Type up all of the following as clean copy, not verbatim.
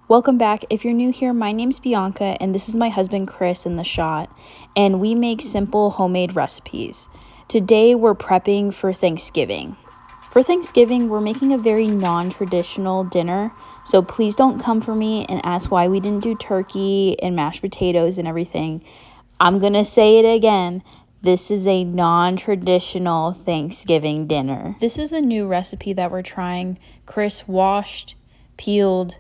Welcome back. If you're new here, my name's Bianca and this is my husband Chris in the shot, and we make simple homemade recipes. Today we're prepping for Thanksgiving. For Thanksgiving, we're making a very non-traditional dinner, so please don't come for me and ask why we didn't do turkey and mashed potatoes and everything. I'm gonna say it again. This is a non-traditional Thanksgiving dinner. This is a new recipe that we're trying. Chris washed, peeled,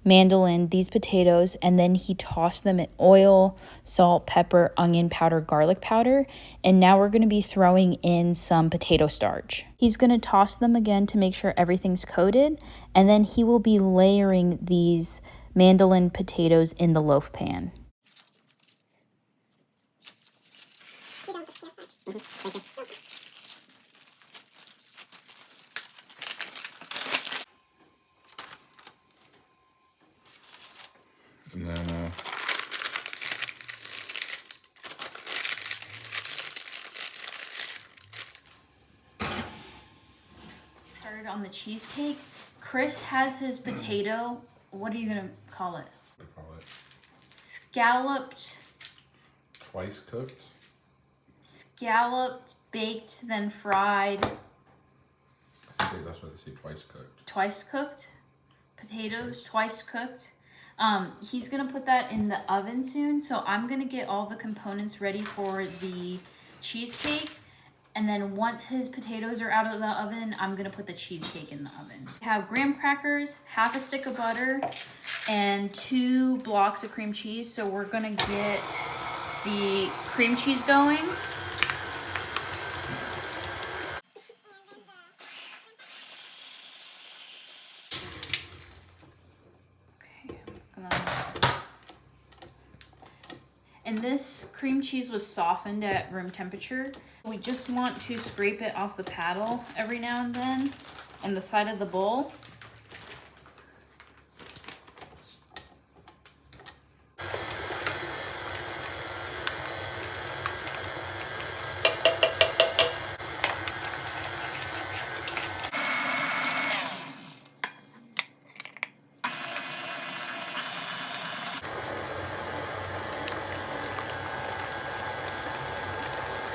mandolin these potatoes, and then he tossed them in oil, salt, pepper, onion powder, garlic powder, and now we're going to be throwing in some potato starch. He's going to toss them again to make sure everything's coated, and then he will be layering these mandolin potatoes in the loaf pan. And then Started on the cheesecake. Chris has his potato, what are you gonna call it? I call it Scalloped, twice cooked. Scalloped, baked, then fried. I think that's what they say, twice cooked. Twice cooked potatoes, twice cooked. He's gonna put that in the oven soon, so I'm gonna get all the components ready for the cheesecake, and then once his potatoes are out of the oven, I'm gonna put the cheesecake in the oven. I have graham crackers, half a stick of butter, and 2 blocks of cream cheese. So we're gonna get the cream cheese going. And this cream cheese was softened at room temperature. We just want to scrape it off the paddle every now and then and the side of the bowl.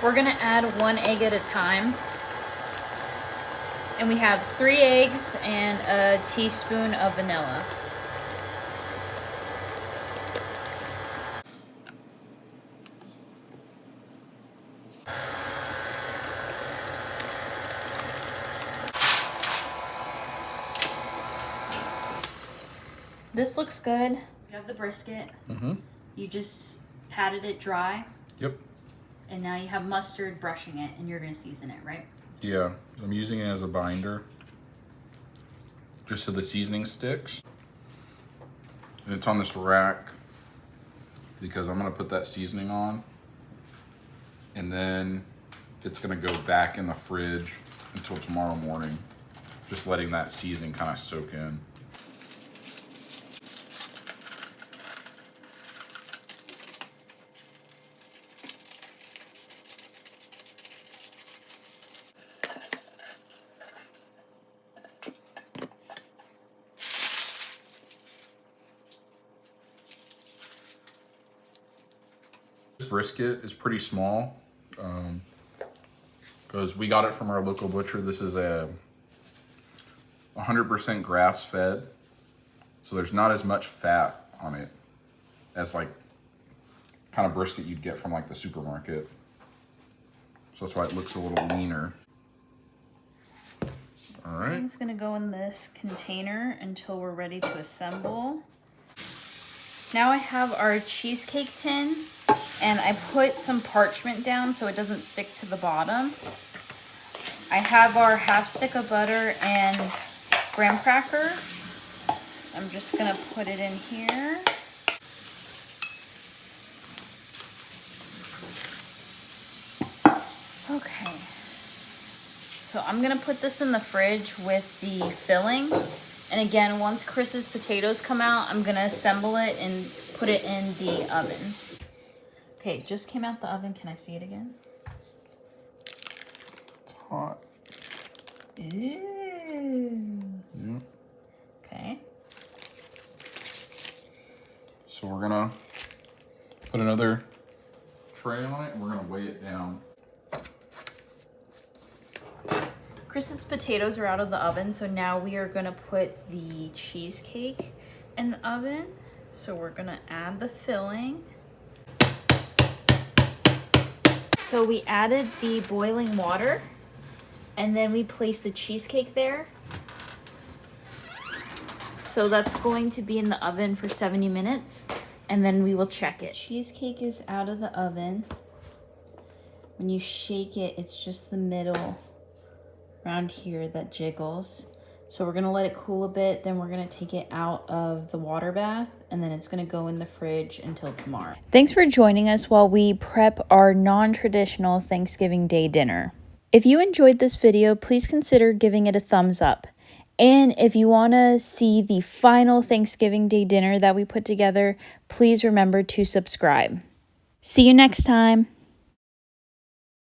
We're gonna add 1 egg at a time. And we have 3 eggs and a teaspoon of vanilla. This looks good. You have the brisket. You just patted it dry. Yep. And now you have mustard brushing it, and you're gonna season it, right? Yeah, I'm using it as a binder, just so the seasoning sticks. And it's on this rack because I'm gonna put that seasoning on, and then it's gonna go back in the fridge until tomorrow morning, just letting that seasoning kind of soak in. This brisket is pretty small because we got it from our local butcher. This is a 100% grass fed, so there's not as much fat on it as like kind of brisket you'd get from like the supermarket. So that's why it looks a little leaner. All right. Everything's gonna go in this container until we're ready to assemble. Now I have our cheesecake tin, and I put some parchment down so it doesn't stick to the bottom. I have our half stick of butter and graham cracker. I'm just gonna put it in here. Okay. So I'm gonna put this in the fridge with the filling. And again, once Chris's potatoes come out, I'm gonna assemble it and put it in the oven. Okay, it just came out the oven. Can I see it again? It's hot. Ew. Yeah. Okay. So we're gonna put another tray on it and we're gonna weigh it down. Chris's potatoes are out of the oven, so now we are gonna put the cheesecake in the oven. So we're gonna add the filling. So we added the boiling water and then we placed the cheesecake there. So that's going to be in the oven for 70 minutes and then we will check it. Cheesecake is out of the oven. When you shake it, it's just the middle around here that jiggles. So we're gonna let it cool a bit, then we're gonna take it out of the water bath, and then it's gonna go in the fridge until tomorrow. Thanks for joining us while we prep our non-traditional Thanksgiving Day dinner. If you enjoyed this video, please consider giving it a thumbs up. And if you wanna see the final Thanksgiving Day dinner that we put together, please remember to subscribe. See you next time.